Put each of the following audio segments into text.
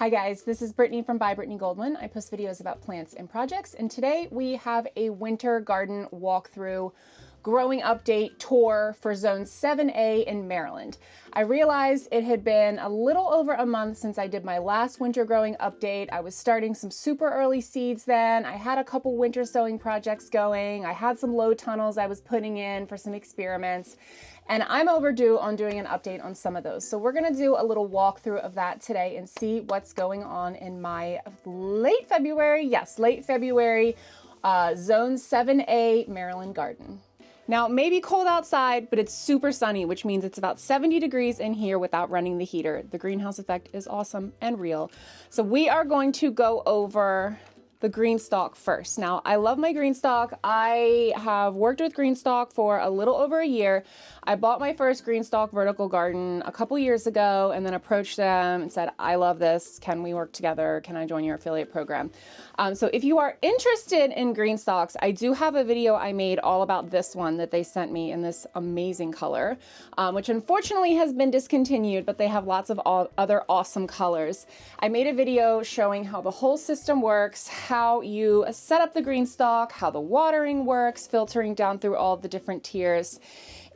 Hi guys, this is Brittany from By Brittany Goldwyn. I post videos about plants and projects, and today we have a winter garden walkthrough growing update tour for Zone 7A in Maryland. I realized it had been a little over a month since I did my last winter growing update. I was starting some super early seeds then. I had a couple winter sowing projects going. I had some low tunnels I was putting in for some experiments. And I'm overdue on doing an update on some of those. So we're gonna do a little walkthrough of that today and see what's going on in my late February Zone 7A Maryland garden. Now, it may be cold outside, but it's super sunny, which means it's about 70 degrees in here without running the heater. The greenhouse effect is awesome and real. So we are going to go over the Greenstalk first. Now, I love my Greenstalk. I have worked with Greenstalk for a little over a year. I bought my first Greenstalk vertical garden a couple years ago and then approached them and said, I love this. Can we work together? Can I join your affiliate program? So if you are interested in Greenstalks, I do have a video I made all about this one that they sent me in this amazing color, which unfortunately has been discontinued, but they have lots of other awesome colors. I made a video showing how the whole system works, how you set up the Greenstalk, how the watering works, filtering down through all the different tiers.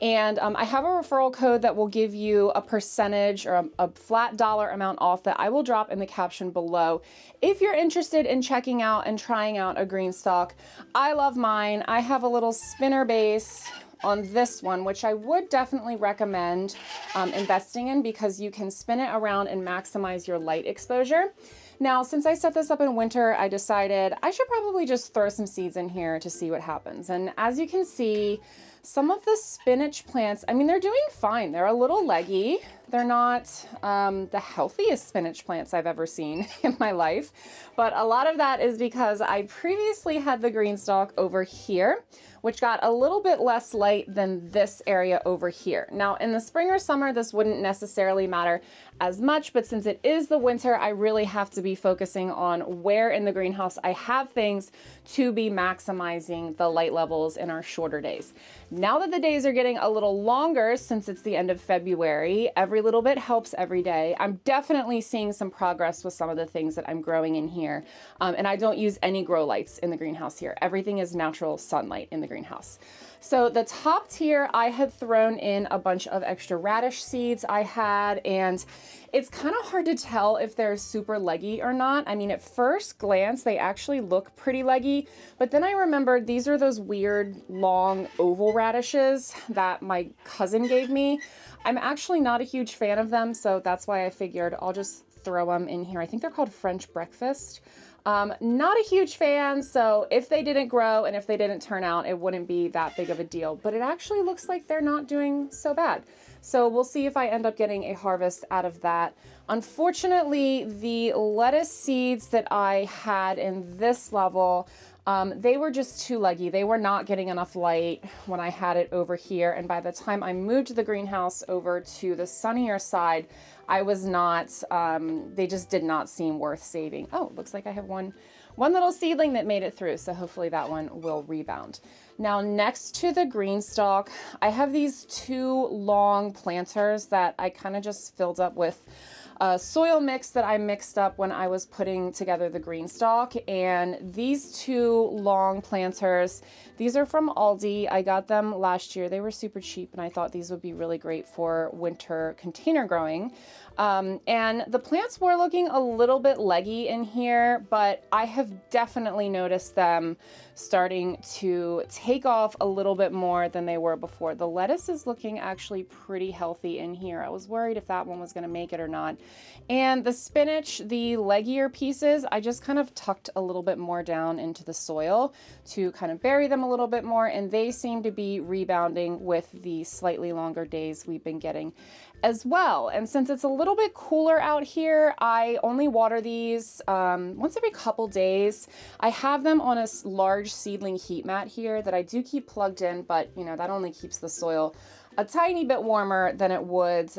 And I have a referral code that will give you a percentage or a flat dollar amount off that I will drop in the caption below. If you're interested in checking out and trying out a Greenstalk, I love mine. I have a little spinner base on this one, which I would definitely recommend investing in because you can spin it around and maximize your light exposure. Now, since I set this up in winter, I decided I should probably just throw some seeds in here to see what happens. And as you can see, some of the spinach plants, I mean, they're doing fine. They're a little leggy. They're not the healthiest spinach plants I've ever seen in my life. But a lot of that is because I previously had the Greenstalk over here, which got a little bit less light than this area over here. Now, in the spring or summer, this wouldn't necessarily matter as much, but since it is the winter, I really have to be focusing on where in the greenhouse I have things to be maximizing the light levels in our shorter days. Now that the days are getting a little longer since it's the end of February, every little bit helps every day. I'm definitely seeing some progress with some of the things that I'm growing in here. And I don't use any grow lights in the greenhouse here. Everything is natural sunlight in the greenhouse. So the top tier, I had thrown in a bunch of extra radish seeds I had, and it's kind of hard to tell if they're super leggy or not. I mean, at first glance, they actually look pretty leggy, but then I remembered these are those weird long oval radishes that my cousin gave me. I'm actually not a huge fan of them, so that's why I figured I'll just throw them in here. I think they're called French breakfast. Not a huge fan, so if they didn't grow and if they didn't turn out, it wouldn't be that big of a deal, but it actually looks like they're not doing so bad. So we'll see if I end up getting a harvest out of that. Unfortunately, the lettuce seeds that I had in this level, they were just too leggy. They were not getting enough light when I had it over here. And by the time I moved the greenhouse over to the sunnier side, I was not, they just did not seem worth saving. Oh, it looks like I have one little seedling that made it through. So hopefully that one will rebound. Now, next to the Greenstalk, I have these two long planters that I kind of just filled up with a soil mix that I mixed up when I was putting together the Greenstalk. And these two long planters, these are from Aldi. I got them last year. They were super cheap, and I thought these would be really great for winter container growing. And the plants were looking a little bit leggy in here, but I have definitely noticed them starting to take off a little bit more than they were before. The lettuce is looking actually pretty healthy in here. I was worried if that one was going to make it or not. And the spinach, the leggier pieces, I just kind of tucked a little bit more down into the soil to kind of bury them a little bit more, and they seem to be rebounding with the slightly longer days we've been getting as well. And since it's a little bit cooler out here, I only water these once every couple days. I have them on a large seedling heat mat here that I do keep plugged in, but you know, that only keeps the soil a tiny bit warmer than it would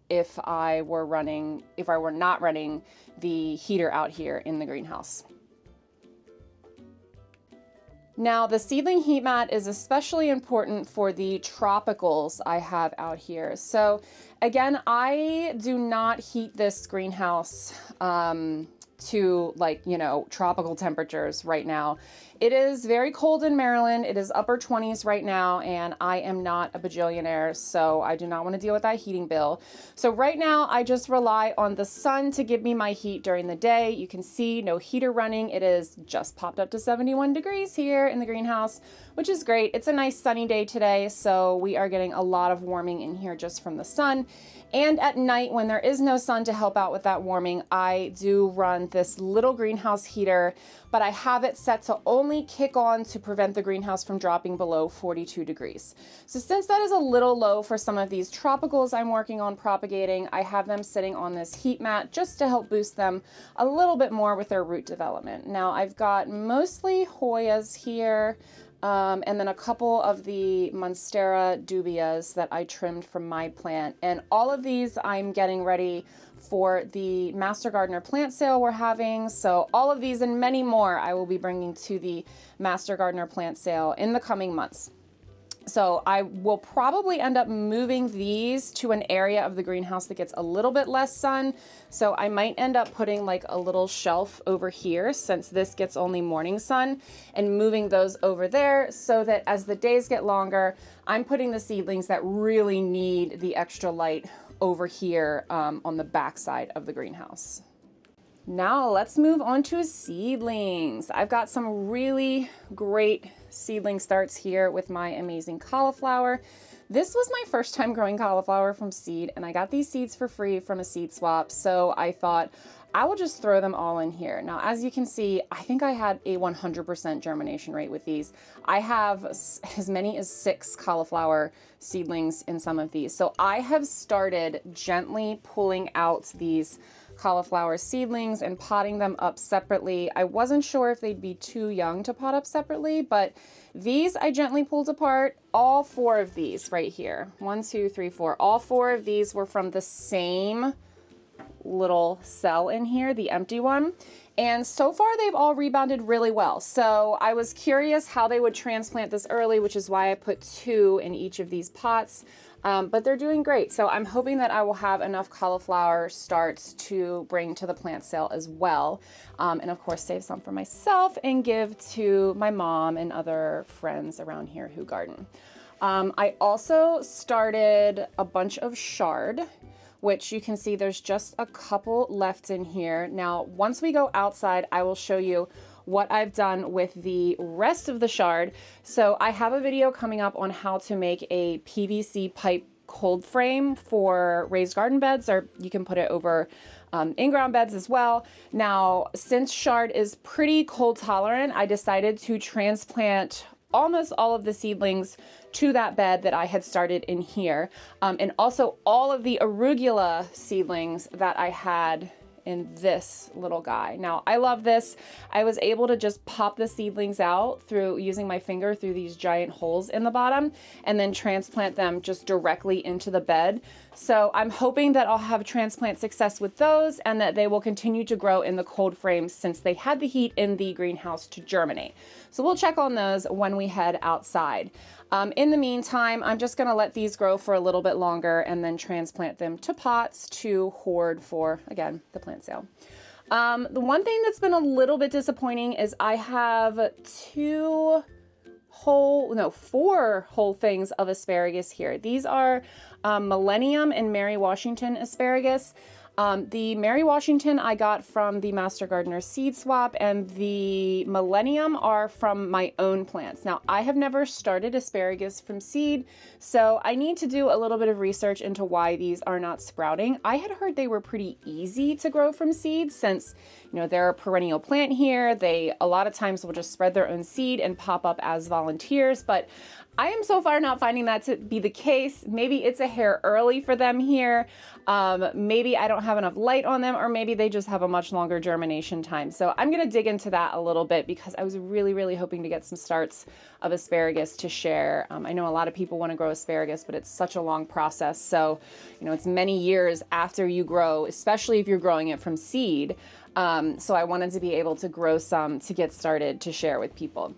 if I were not running the heater out here in the greenhouse. Now, the seedling heat mat is especially important for the tropicals I have out here. So again, I do not heat this greenhouse to tropical temperatures right now. It is very cold in Maryland. It is upper 20s right now, and I am not a bajillionaire, so I do not want to deal with that heating bill. So right now, I just rely on the sun to give me my heat during the day. You can see no heater running. It is just popped up to 71 degrees here in the greenhouse, which is great. It's a nice sunny day today, so we are getting a lot of warming in here just from the sun. And at night, when there is no sun to help out with that warming, I do run this little greenhouse heater, but I have it set to only kick on to prevent the greenhouse from dropping below 42 degrees. So since that is a little low for some of these tropicals I'm working on propagating, I have them sitting on this heat mat just to help boost them a little bit more with their root development. Now I've got mostly Hoyas here, and then a couple of the Monstera dubias that I trimmed from my plant. And all of these I'm getting ready for the Master Gardener plant sale we're having. So all of these and many more I will be bringing to the Master Gardener plant sale in the coming months. So I will probably end up moving these to an area of the greenhouse that gets a little bit less sun. So I might end up putting like a little shelf over here, since this gets only morning sun, and moving those over there so that as the days get longer, I'm putting the seedlings that really need the extra light over here on the back side of the greenhouse. Now let's move on to seedlings. I've got some really great seedling starts here with my amazing cauliflower. This was my first time growing cauliflower from seed, and I got these seeds for free from a seed swap. So I thought I will just throw them all in here. Now, as you can see, I think I had a 100% germination rate with these. I have as many as 6 cauliflower seedlings in some of these. So I have started gently pulling out these cauliflower seedlings and potting them up separately. I wasn't sure if they'd be too young to pot up separately, but these I gently pulled apart. All 4 of these right here, 1, 2, 3, 4, all 4 of these were from the same little cell in here, the empty one. And so far they've all rebounded really well. So I was curious how they would transplant this early, which is why I put 2 in each of these pots. But they're doing great. So I'm hoping that I will have enough cauliflower starts to bring to the plant sale as well. And of course, save some for myself and give to my mom and other friends around here who garden. I also started a bunch of chard, which you can see there's just a couple left in here. Now, once we go outside, I will show you what I've done with the rest of the chard. So I have a video coming up on how to make a PVC pipe cold frame for raised garden beds, or you can put it over in-ground beds as well. Now, since chard is pretty cold tolerant, I decided to transplant almost all of the seedlings to that bed that I had started in here. And also all of the arugula seedlings that I had in this little guy. Now, I love this. I was able to just pop the seedlings out through using my finger through these giant holes in the bottom and then transplant them just directly into the bed. So I'm hoping that I'll have transplant success with those and that they will continue to grow in the cold frame since they had the heat in the greenhouse to germinate. So we'll check on those when we head outside. In the meantime, I'm just gonna let these grow for a little bit longer and then transplant them to pots to hoard for, again, the plant sale. The one thing that's been a little bit disappointing is I have 4 whole things of asparagus here. These are Millennium and Mary Washington asparagus. The Mary Washington I got from the Master Gardener seed swap, and the Millennium are from my own plants. Now, I have never started asparagus from seed, so I need to do a little bit of research into why these are not sprouting. I had heard they were pretty easy to grow from seed since, they're a perennial plant here. They a lot of times will just spread their own seed and pop up as volunteers, but I am so far not finding that to be the case. Maybe it's a hair early for them here. Maybe I don't have enough light on them, or maybe they just have a much longer germination time. So I'm gonna dig into that a little bit because I was really, really hoping to get some starts of asparagus to share. I know a lot of people wanna grow asparagus, but it's such a long process. So, it's many years after you grow, especially if you're growing it from seed. So I wanted to be able to grow some to get started to share with people.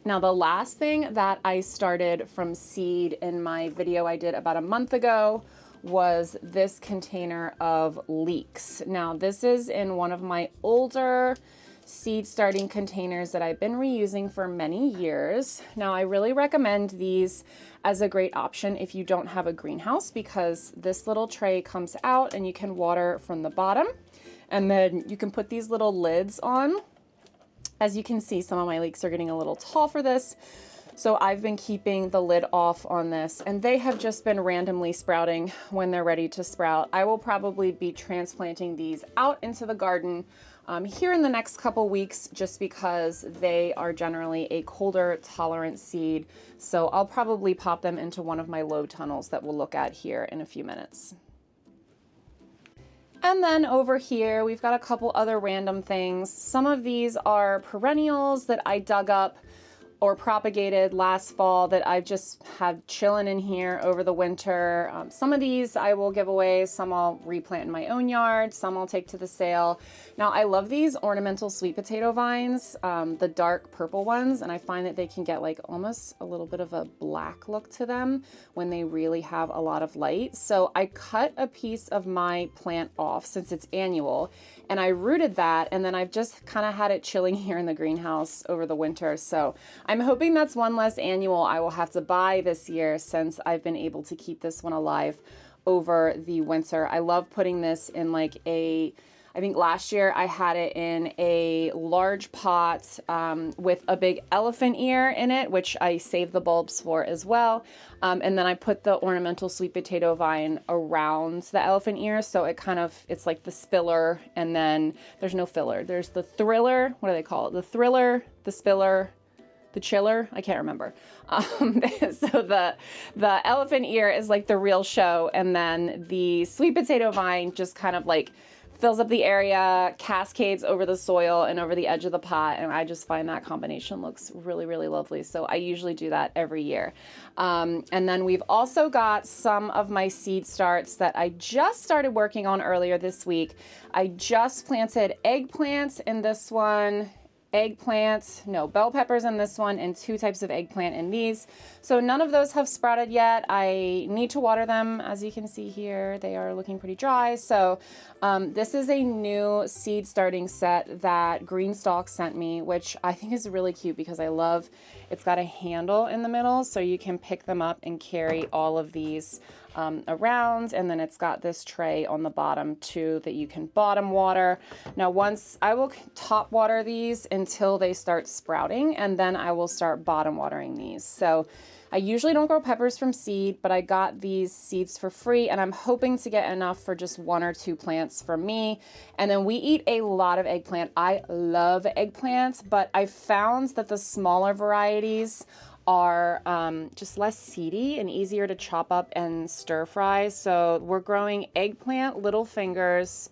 Now, the last thing that I started from seed in my video I did about a month ago was this container of leeks. Now, this is in one of my older seed starting containers that I've been reusing for many years. Now, I really recommend these as a great option if you don't have a greenhouse, because this little tray comes out and you can water from the bottom, and then you can put these little lids on. As you can see, some of my leeks are getting a little tall for this, so I've been keeping the lid off on this, and they have just been randomly sprouting when they're ready to sprout. I will probably be transplanting these out into the garden here in the next couple weeks, just because they are generally a colder tolerant seed. So I'll probably pop them into one of my low tunnels that we'll look at here in a few minutes. And then over here, we've got a couple other random things. Some of these are perennials that I dug up or propagated last fall that I've just had chilling in here over the winter. Some of these I will give away, some I'll replant in my own yard, some I'll take to the sale. Now, I love these ornamental sweet potato vines, the dark purple ones, and I find that they can get like almost a little bit of a black look to them when they really have a lot of light. So I cut a piece of my plant off since it's annual, and I rooted that, and then I've just kind of had it chilling here in the greenhouse over the winter. So I'm hoping that's one less annual I will have to buy this year, since I've been able to keep this one alive over the winter. I love putting this in like I think last year I had it in a large pot with a big elephant ear in it, which I saved the bulbs for as well. And then I put the ornamental sweet potato vine around the elephant ear. So it's like the spiller, and then there's no filler. There's the thriller. What do they call it? The thriller, the spiller, the chiller. I can't remember. So the elephant ear is like the real show. And then the sweet potato vine just kind of like fills up the area, cascades over the soil and over the edge of the pot. And I just find that combination looks really, really lovely. So I usually do that every year. And then we've also got some of my seed starts that I just started working on earlier this week. I just planted eggplants in this one, bell peppers in this one, and 2 types of eggplant in these. So none of those have sprouted yet. I need to water them. As you can see here, they are looking pretty dry. So this is a new seed starting set that Greenstalk sent me, which I think is really cute because it's got a handle in the middle, so you can pick them up and carry all of these around, and then it's got this tray on the bottom too that you can bottom water. Now, once I will top water these until they start sprouting, and then I will start bottom watering these. So I usually don't grow peppers from seed, but I got these seeds for free, and I'm hoping to get enough for just 1 or 2 plants for me. And then we eat a lot of eggplant. I love eggplants, but I found that the smaller varieties are just less seedy and easier to chop up and stir fry. So we're growing eggplant little fingers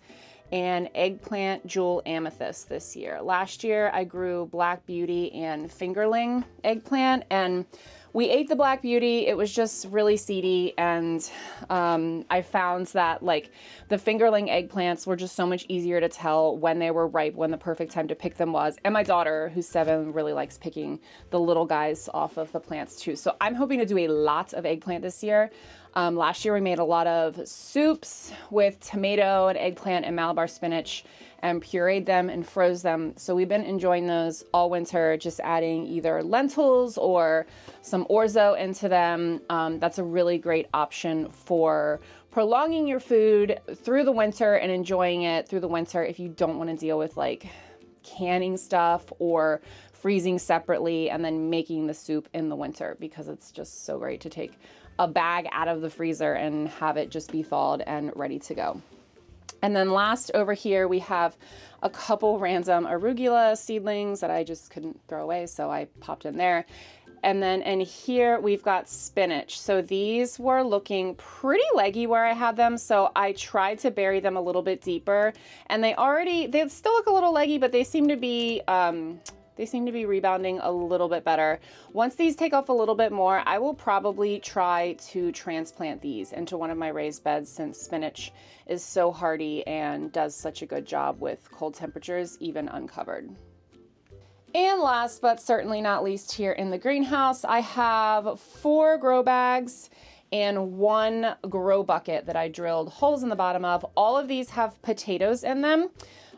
and eggplant jewel amethyst this year. Last year I grew black beauty and fingerling eggplant, and we ate the black beauty. It was just really seedy, and I found that like the fingerling eggplants were just so much easier to tell when they were ripe, when the perfect time to pick them was. And my daughter, who's 7, really likes picking the little guys off of the plants too. So I'm hoping to do a lot of eggplant this year. Last year we made a lot of soups with tomato and eggplant and Malabar spinach, and pureed them and froze them. So we've been enjoying those all winter, just adding either lentils or some orzo into them. That's a really great option for prolonging your food through the winter and enjoying it through the winter if you don't want to deal with like canning stuff or freezing separately and then making the soup in the winter, because it's just so great to take a bag out of the freezer and have it just be thawed and ready to go. And then last over here, we have a couple random arugula seedlings that I just couldn't throw away, so I popped in there. And then in here, we've got spinach. So these were looking pretty leggy where I had them, so I tried to bury them a little bit deeper. And they still look a little leggy, but they seem to be rebounding a little bit better. Once these take off a little bit more, I will probably try to transplant these into one of my raised beds, since spinach is so hardy and does such a good job with cold temperatures, even uncovered. And last but certainly not least, here in the greenhouse, I have 4 grow bags and 1 grow bucket that I drilled holes in the bottom of. All of these have potatoes in them.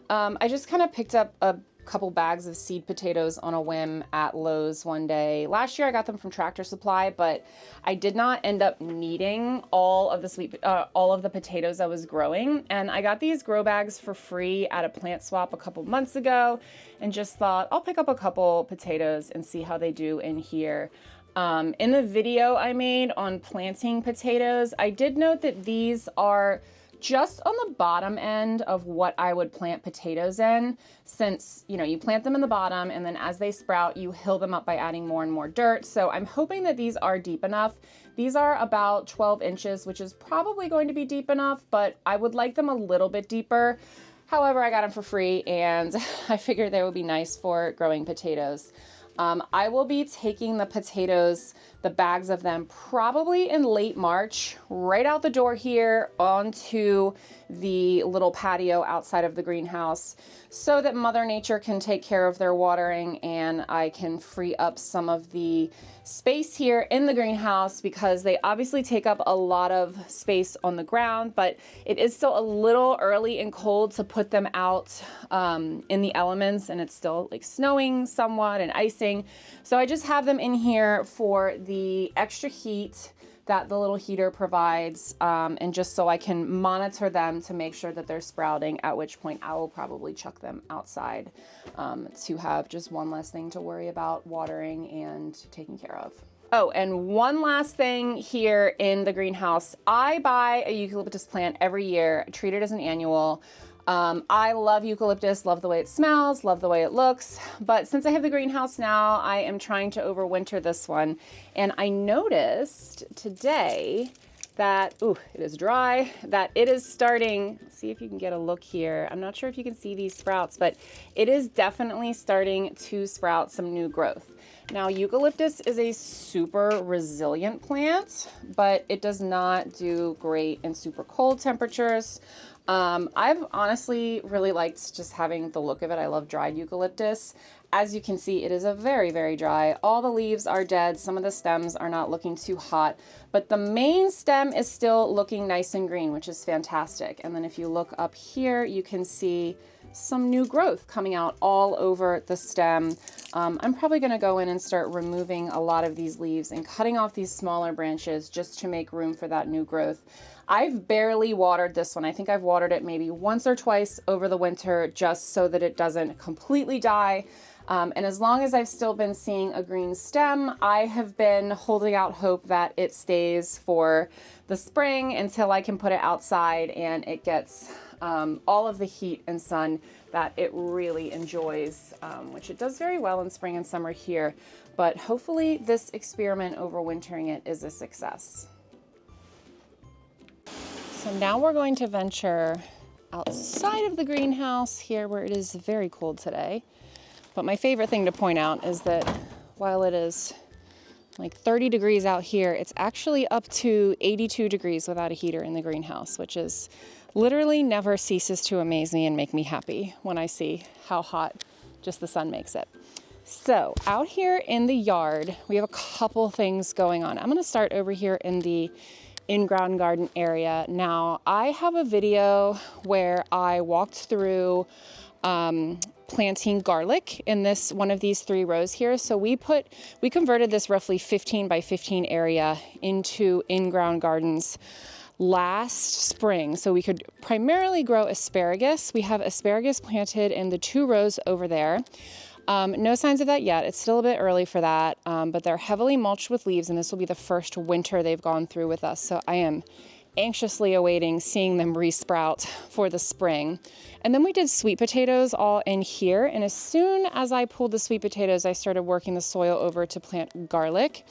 I just kind of picked up a couple bags of seed potatoes on a whim at Lowe's one day. Last year I got them from Tractor Supply, but I did not end up needing all of the potatoes I was growing. And I got these grow bags for free at a plant swap a couple months ago and just thought I'll pick up a couple potatoes and see how they do in here. In the video I made on planting potatoes, I did note that these are just on the bottom end of what I would plant potatoes in, since, you know, you plant them in the bottom and then as they sprout, you hill them up by adding more and more dirt. So I'm hoping that these are deep enough. These are about 12 inches, which is probably going to be deep enough, but I would like them a little bit deeper. However, I got them for free and I figured they would be nice for growing potatoes. I will be taking the potatoes, the bags of them, probably in late March, right out the door here onto the little patio outside of the greenhouse so that Mother Nature can take care of their watering and I can free up some of the space here in the greenhouse, because they obviously take up a lot of space on the ground, but it is still a little early and cold to put them out in the elements, and it's still like snowing somewhat and icing. So I just have them in here for the extra heat that the little heater provides, and just so I can monitor them to make sure that they're sprouting, at which point I will probably chuck them outside to have just one less thing to worry about watering and taking care of. Oh, and one last thing here in the greenhouse. I buy a eucalyptus plant every year, treat it as an annual. I love eucalyptus, love the way it smells, love the way it looks, but since I have the greenhouse now, I am trying to overwinter this one. And I noticed today that, ooh, it is dry, that it is starting, see if you can get a look here. I'm not sure if you can see these sprouts, but it is definitely starting to sprout some new growth. Now, eucalyptus is a super resilient plant, but it does not do great in super cold temperatures. I've honestly really liked just having the look of it. I love dried eucalyptus. As you can see, it is a very, very dry. All the leaves are dead. Some of the stems are not looking too hot, but the main stem is still looking nice and green, which is fantastic. And then if you look up here, you can see some new growth coming out all over the stem. I'm probably going to go in and start removing a lot of these leaves and cutting off these smaller branches just to make room for that new growth. I've barely watered this one. I think I've watered it maybe once or twice over the winter just so that it doesn't completely die. And as long as I've still been seeing a green stem, I have been holding out hope that it stays for the spring until I can put it outside and it gets all of the heat and sun that it really enjoys, which it does very well in spring and summer here. But hopefully this experiment overwintering it is a success. So now we're going to venture outside of the greenhouse here where it is very cold today. But my favorite thing to point out is that while it is like 30 degrees out here, it's actually up to 82 degrees without a heater in the greenhouse, which is literally never ceases to amaze me and make me happy when I see how hot just the sun makes it. So out here in the yard, we have a couple things going on. I'm going to start over here in the in-ground garden area. Now, I have a video where I walked through planting garlic in this one of these 3 rows here. So we converted this roughly 15 by 15 area into in-ground gardens last spring. So we could primarily grow asparagus. We have asparagus planted in the 2 rows over there. No signs of that yet. It's still a bit early for that, but they're heavily mulched with leaves, and this will be the first winter they've gone through with us. So I am anxiously awaiting seeing them resprout for the spring. And then we did sweet potatoes all in here. And as soon as I pulled the sweet potatoes, I started working the soil over to plant garlic.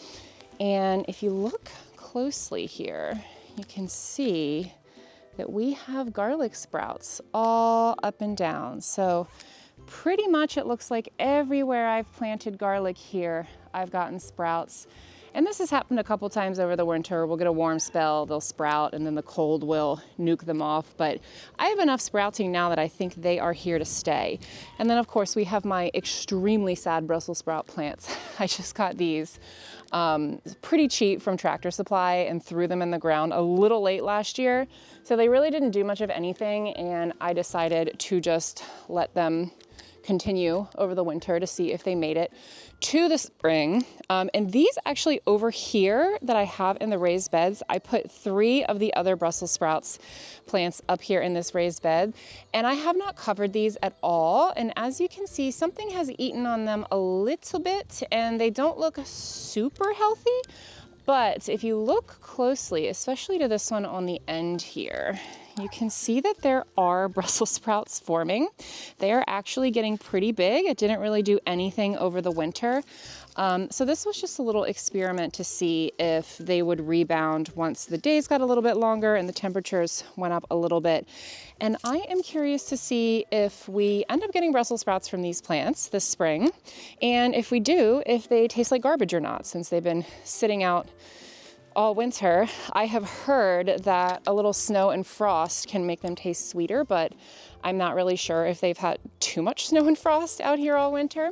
And if you look closely here, you can see that we have garlic sprouts all up and down. So pretty much it looks like everywhere I've planted garlic here, I've gotten sprouts. And this has happened a couple times over the winter. We'll get a warm spell, they'll sprout, and then the cold will nuke them off. But I have enough sprouting now that I think they are here to stay. And then of course we have my extremely sad Brussels sprout plants. I just got these pretty cheap from Tractor Supply and threw them in the ground a little late last year. So they really didn't do much of anything, and I decided to just let them continue over the winter to see if they made it to the spring. And these actually over here that I have in the raised beds, I put 3 of the other Brussels sprouts plants up here in this raised bed, and I have not covered these at all. And as you can see, something has eaten on them a little bit, and they don't look super healthy. But if you look closely, especially to this one on the end here, you can see that there are Brussels sprouts forming. They are actually getting pretty big. It didn't really do anything over the winter. So this was just a little experiment to see if they would rebound once the days got a little bit longer and the temperatures went up a little bit. And I am curious to see if we end up getting Brussels sprouts from these plants this spring. And if we do, if they taste like garbage or not, since they've been sitting out all winter. I have heard that a little snow and frost can make them taste sweeter, but I'm not really sure if they've had too much snow and frost out here all winter.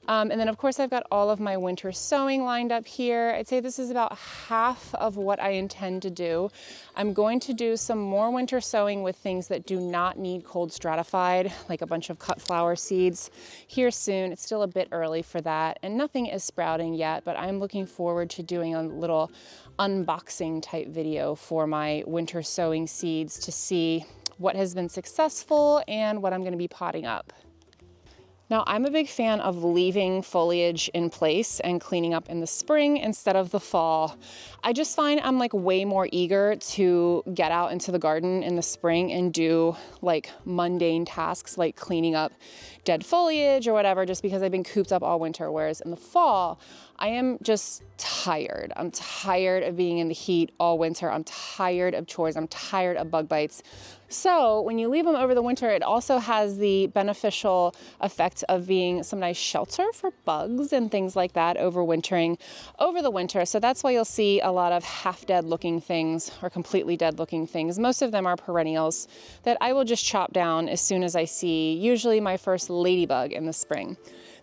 And then of course I've got all of my winter sowing lined up here. I'd say this is about half of what I intend to do. I'm going to do some more winter sowing with things that do not need cold stratified, like a bunch of cut flower seeds here soon. It's still a bit early for that, and nothing is sprouting yet, but I'm looking forward to doing a little unboxing type video for my winter sowing seeds to see what has been successful and what I'm going to be potting up. Now, I'm a big fan of leaving foliage in place and cleaning up in the spring instead of the fall. I just find I'm like way more eager to get out into the garden in the spring and do like mundane tasks like cleaning up dead foliage or whatever, just because I've been cooped up all winter. Whereas in the fall, I am just tired. I'm tired of being in the heat all winter. I'm tired of chores. I'm tired of bug bites. So when you leave them over the winter, it also has the beneficial effect of being some nice shelter for bugs and things like that overwintering over the winter. So that's why you'll see a lot of half dead looking things or completely dead looking things. Most of them are perennials that I will just chop down as soon as I see usually my first ladybug in the spring.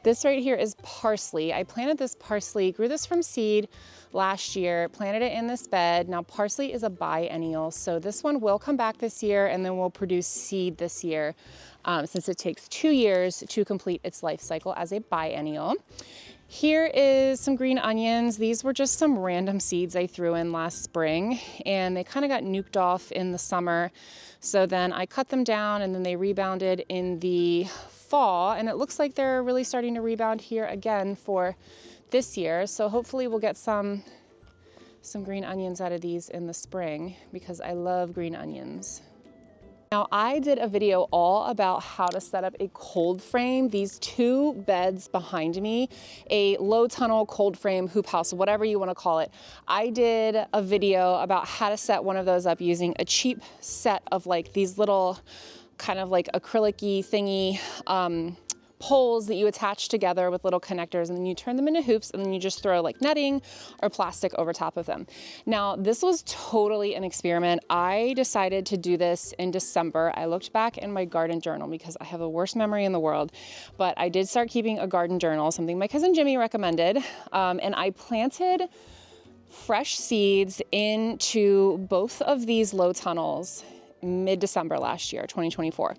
This right here is parsley. I planted this parsley, grew this from seed last year, planted it in this bed. Now parsley is a biennial, so this one will come back this year and then will produce seed this year, since it takes 2 years to complete its life cycle as a biennial. Here is some green onions. These were just some random seeds I threw in last spring, and they kind of got nuked off in the summer. So then I cut them down, and then they rebounded in the fall, and it looks like they're really starting to rebound here again for this year. So hopefully we'll get some green onions out of these in the spring, because I love green onions. Now, I did a video all about how to set up a cold frame. These 2 beds behind me, a low tunnel, cold frame, hoop house, whatever you want to call it. I did a video about how to set one of those up using a cheap set of like these little kind of like acrylic-y thingy poles that you attach together with little connectors, and then you turn them into hoops, and then you just throw like netting or plastic over top of them. Now, this was totally an experiment. I decided to do this in December. I looked back in my garden journal because I have the worst memory in the world, but I did start keeping a garden journal, something my cousin Jimmy recommended, and I planted fresh seeds into both of these low tunnels mid-December last year, 2024.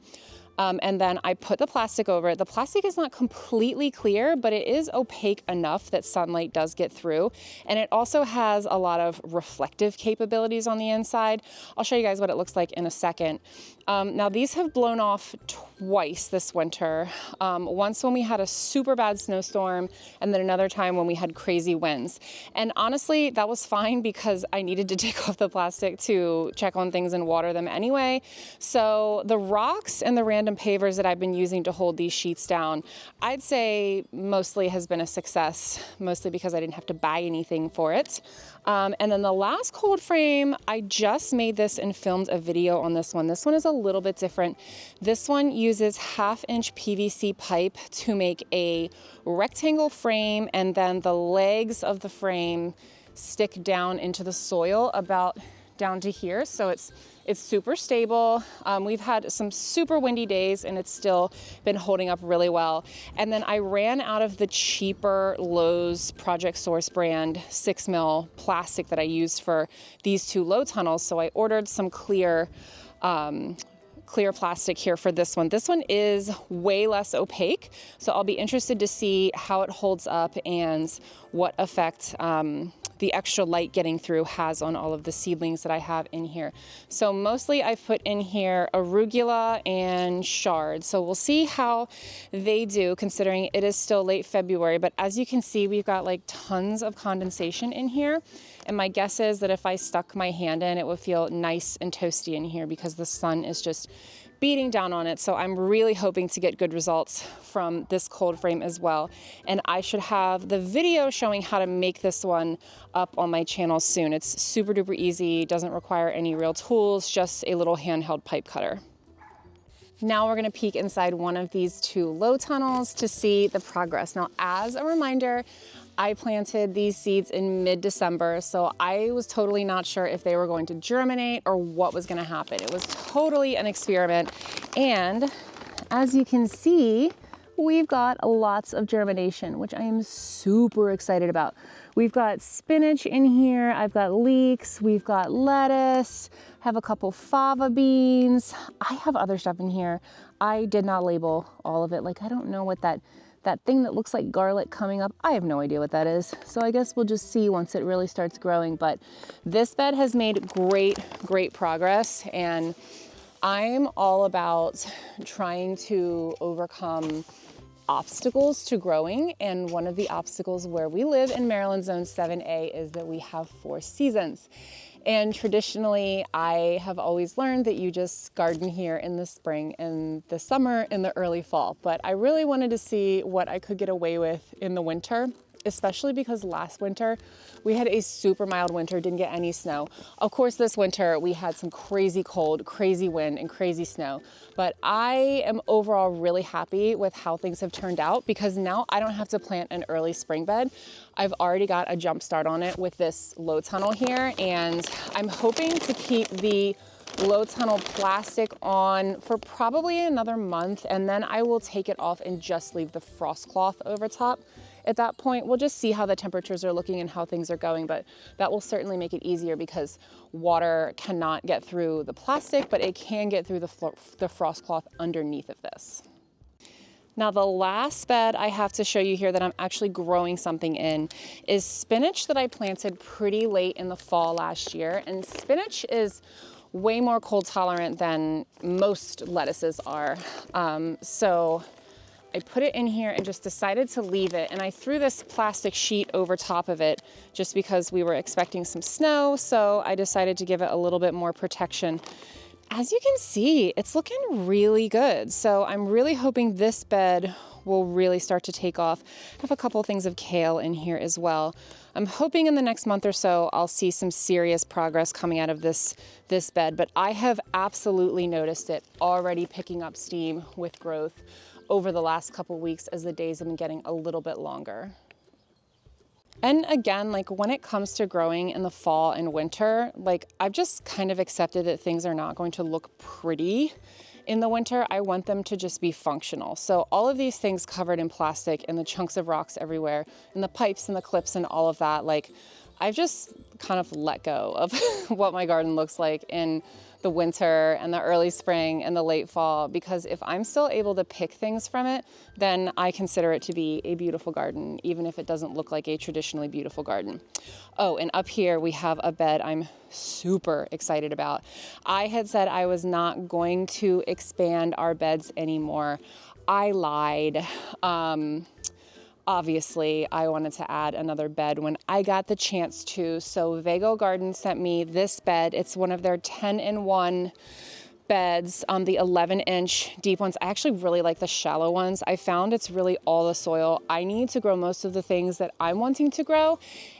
And then I put the plastic over it. The plastic is not completely clear, but it is opaque enough that sunlight does get through. And it also has a lot of reflective capabilities on the inside. I'll show you guys what it looks like in a second. Now these have blown off twice this winter. Once when we had a super bad snowstorm, and then another time when we had crazy winds. And honestly, that was fine because I needed to take off the plastic to check on things and water them anyway. So the rocks and the random pavers that I've been using to hold these sheets down, I'd say mostly has been a success, mostly because I didn't have to buy anything for it. And then the last cold frame, I just made this and filmed a video on this one. This one is a little bit different. This one uses 1/2-inch PVC pipe to make a rectangle frame, and then the legs of the frame stick down into the soil about down to here. So it's super stable. We've had some super windy days and it's still been holding up really well. And then I ran out of the cheaper Lowe's Project Source brand 6 mil plastic that I used for these 2 low tunnels. So I ordered some clear plastic here for this one. This one is way less opaque, so I'll be interested to see how it holds up and what effect the extra light getting through has on all of the seedlings that I have in here. So mostly I've put in here arugula and chard. So we'll see how they do considering it is still late February, but as you can see, we've got like tons of condensation in here. And my guess is that if I stuck my hand in, it would feel nice and toasty in here because the sun is just beating down on it. So I'm really hoping to get good results from this cold frame as well. And I should have the video showing how to make this one up on my channel soon. It's super duper easy, doesn't require any real tools, just a little handheld pipe cutter. Now we're gonna peek inside one of these 2 low tunnels to see the progress. Now, as a reminder, I planted these seeds in mid-December, so I was totally not sure if they were going to germinate or what was gonna happen. It was totally an experiment. And as you can see, we've got lots of germination, which I am super excited about. We've got spinach in here, I've got leeks, we've got lettuce, have a couple fava beans. I have other stuff in here. I did not label all of it. Like, I don't know what that thing that looks like garlic coming up, I have no idea what that is. So I guess we'll just see once it really starts growing. But this bed has made great progress, and I'm all about trying to overcome obstacles to growing. And one of the obstacles where we live in Maryland Zone 7A is that we have 4 seasons. And traditionally, I have always learned that you just garden here in the spring and the summer and the early fall. But I really wanted to see what I could get away with in the winter, especially because last winter we had a super mild winter, didn't get any snow. Of course, this winter we had some crazy cold, crazy wind, and crazy snow. But I am overall really happy with how things have turned out because now I don't have to plant an early spring bed. I've already got a jump start on it with this low tunnel here, and I'm hoping to keep the low tunnel plastic on for probably another month, and then I will take it off and just leave the frost cloth over top. At that point, we'll just see how the temperatures are looking and how things are going, but that will certainly make it easier because water cannot get through the plastic, but it can get through the frost cloth underneath of this. Now, the last bed I have to show you here that I'm actually growing something in is spinach that I planted pretty late in the fall last year. And spinach is way more cold tolerant than most lettuces are. So I put it in here and just decided to leave it. And I threw this plastic sheet over top of it just because we were expecting some snow. So I decided to give it a little bit more protection. As you can see, it's looking really good. So I'm really hoping this bed will really start to take off. I have a couple of things of kale in here as well. I'm hoping in the next month or so, I'll see some serious progress coming out of this bed, but I have absolutely noticed it already picking up steam with growth over the last couple weeks as the days have been getting a little bit longer. And again, like when it comes to growing in the fall and winter, like I've just kind of accepted that things are not going to look pretty in the winter. I want them to just be functional. So all of these things covered in plastic and the chunks of rocks everywhere and the pipes and the clips and all of that, like I've just kind of let go of what my garden looks like in the winter and the early spring and the late fall, because if I'm still able to pick things from it, then I consider it to be a beautiful garden, even if it doesn't look like a traditionally beautiful garden. Oh, and up here we have a bed I'm super excited about. I had said I was not going to expand our beds anymore. I lied. Obviously, I wanted to add another bed when I got the chance to. So Vego Garden sent me this bed. It's one of their 10-in-1 beds, the 11-inch deep ones. I actually really like the shallow ones. I found it's really all the soil I need to grow most of the things that I'm wanting to grow,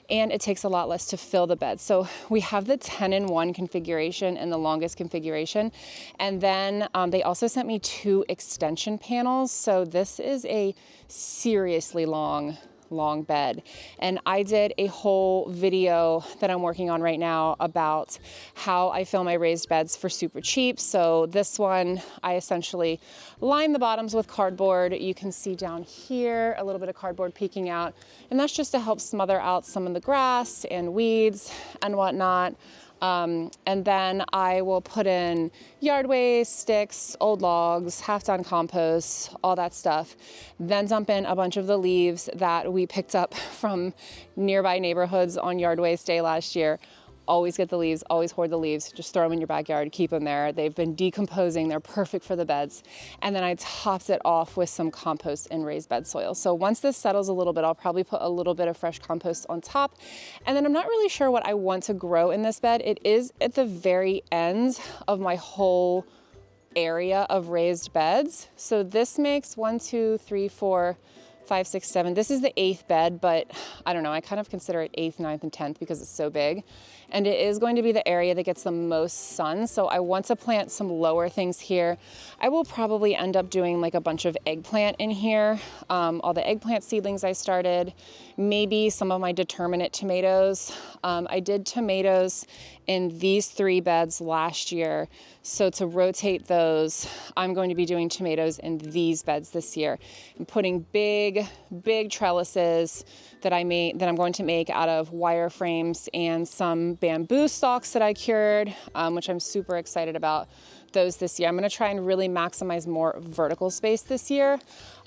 and it takes a lot less to fill the bed. So we have the 10-in-1 configuration and the longest configuration. And then they also sent me 2 extension panels. So this is a seriously long long bed. And I did a whole video that I'm working on right now about how I fill my raised beds for super cheap. So this one, I essentially line the bottoms with cardboard. You can see down here a little bit of cardboard peeking out, and that's just to help smother out some of the grass and weeds and whatnot. And then I will put in yard waste, sticks, old logs, half-done compost, all that stuff. Then dump in a bunch of the leaves that we picked up from nearby neighborhoods on yard waste day last year. Always get the leaves, always hoard the leaves, just throw them in your backyard, keep them there. They've been decomposing, they're perfect for the beds. And then I topped it off with some compost and raised bed soil. So once this settles a little bit, I'll probably put a little bit of fresh compost on top. And then I'm not really sure what I want to grow in this bed. It is at the very end of my whole area of raised beds. So this makes 1, 2, 3, 4, 5, 6, 7. This is the 8th bed, but I don't know. I kind of consider it 8th, 9th, and 10th because it's so big. And it is going to be the area that gets the most sun. So I want to plant some lower things here. I will probably end up doing like a bunch of eggplant in here. All the eggplant seedlings I started, maybe some of my determinate tomatoes. I did tomatoes in these 3 beds last year. So to rotate those, I'm going to be doing tomatoes in these beds this year and putting big trellises that I'm going to make out of wire frames and some bamboo stalks that I cured, which I'm super excited about those this year. I'm going to try and really maximize more vertical space this year.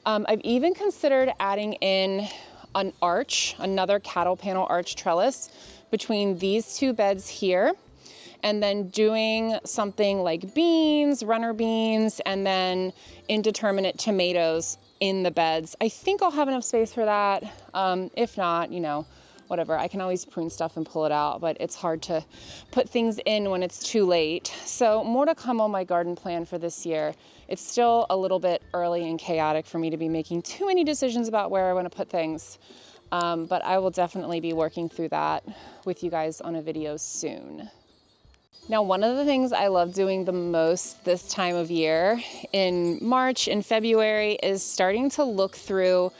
I've even considered adding in an arch, another cattle panel arch trellis between these 2 beds here, and then doing something like beans, runner beans, and then indeterminate tomatoes in the beds. I think I'll have enough space for that. If not, whatever. I can always prune stuff and pull it out, but it's hard to put things in when it's too late. So more to come on my garden plan for this year. It's still a little bit early and chaotic for me to be making too many decisions about where I want to put things. But I will definitely be working through that with you guys on a video soon. Now, one of the things I love doing the most this time of year in March and February is starting to look through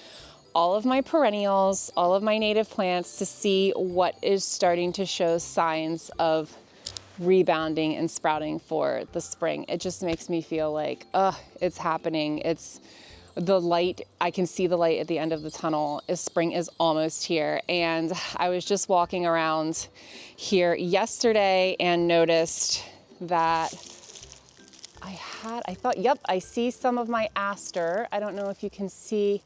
all of my perennials, all of my native plants to see what is starting to show signs of rebounding and sprouting for the spring. It just makes me feel like, it's happening. It's the light. I can see the light at the end of the tunnel. Spring is almost here. And I was just walking around here yesterday and noticed that I see some of my aster. I don't know if you can see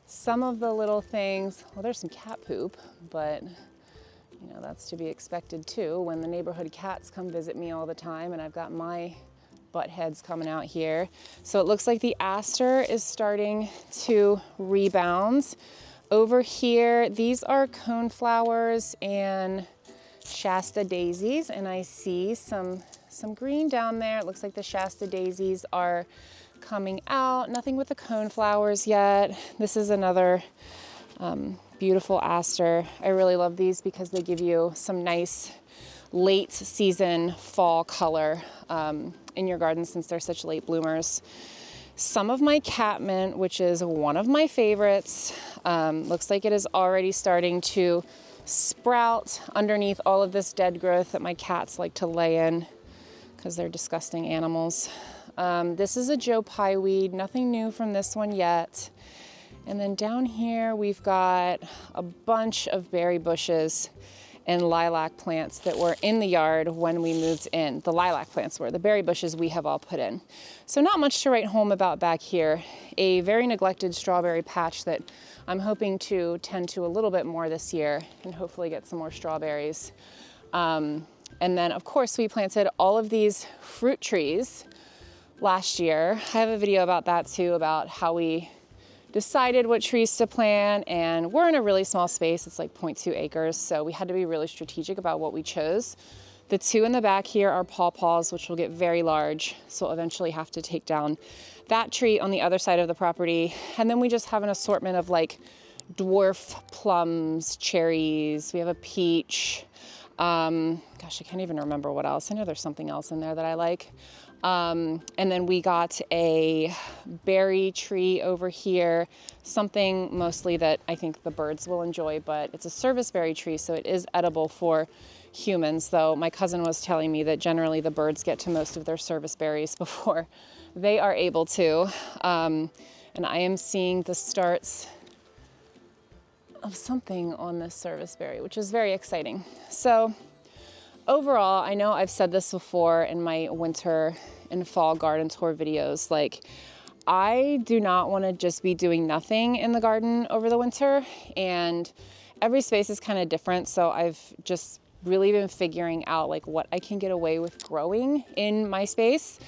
some of the little things. Well, there's some cat poop, but that's to be expected too when the neighborhood cats come visit me all the time and I've got my butt heads coming out here. So it looks like the aster is starting to rebound. Over here, these are coneflowers and Shasta daisies, and I see some green down there. It looks like the Shasta daisies are coming out. Nothing with the coneflowers yet. This is another beautiful aster. I really love these because they give you some nice late season fall color in your garden since they're such late bloomers. Some of my catmint, which is one of my favorites, looks like it is already starting to sprout underneath all of this dead growth that my cats like to lay in because they're disgusting animals. This is a Joe Pye weed, nothing new from this one yet. And then down here we've got a bunch of berry bushes and lilac plants that were in the yard when we moved in. The lilac plants were, the berry bushes we have all put in. So not much to write home about back here. A very neglected strawberry patch that I'm hoping to tend to a little bit more this year and hopefully get some more strawberries. And then of course we planted all of these fruit trees last year. I have a video about that too, about how we decided what trees to plant, and we're in a really small space. It's like 0.2 acres, so we had to be really strategic about what we chose. The 2 in the back here are pawpaws, which will get very large, so we'll eventually have to take down that tree on the other side of the property. And then we just have an assortment of like dwarf plums, cherries, we have a peach. Gosh, I can't even remember what else. I know there's something else in there that I like. And then we got a berry tree over here, something mostly that I think the birds will enjoy, but it's a service berry tree, so it is edible for humans, though my cousin was telling me that generally the birds get to most of their service berries before they are able to. And I am seeing the starts of something on this service berry, which is very exciting. So overall, I know I've said this before in my winter and fall garden tour videos, like I do not want to just be doing nothing in the garden over the winter, and every space is kind of different. So I've just really been figuring out like what I can get away with growing in my space,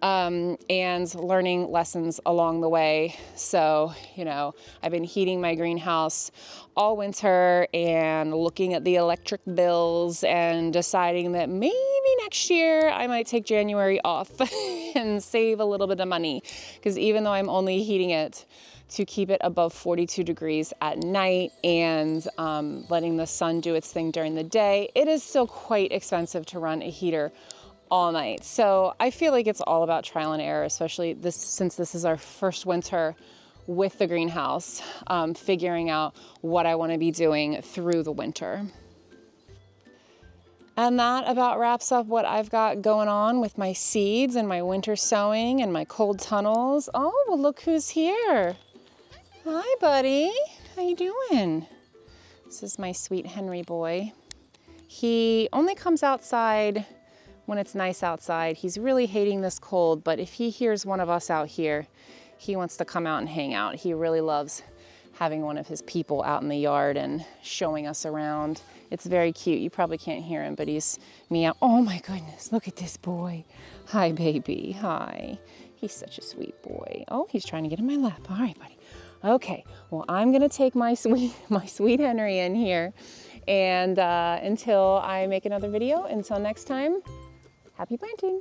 and learning lessons along the way. So, you know, I've been heating my greenhouse all winter and looking at the electric bills and deciding that maybe next year I might take January off and save a little bit of money, because even though I'm only heating it to keep it above 42 degrees at night and letting the sun do its thing during the day, it is still quite expensive to run a heater all night. So I feel like it's all about trial and error, especially since this is our first winter with the greenhouse, figuring out what I want to be doing through the winter. And that about wraps up what I've got going on with my seeds and my winter sowing and my cold tunnels. Oh, well, look who's here. Hi, buddy. How you doing? This is my sweet Henry boy. He only comes outside when it's nice outside. He's really hating this cold, but if he hears one of us out here, he wants to come out and hang out. He really loves having one of his people out in the yard and showing us around. It's very cute. You probably can't hear him, but he's meow. Oh my goodness, look at this boy. Hi, baby. Hi. He's such a sweet boy. Oh, he's trying to get in my lap. All right, buddy. Okay, well, I'm gonna take my sweet Henry in here, and until I make another video, until next time, happy planting.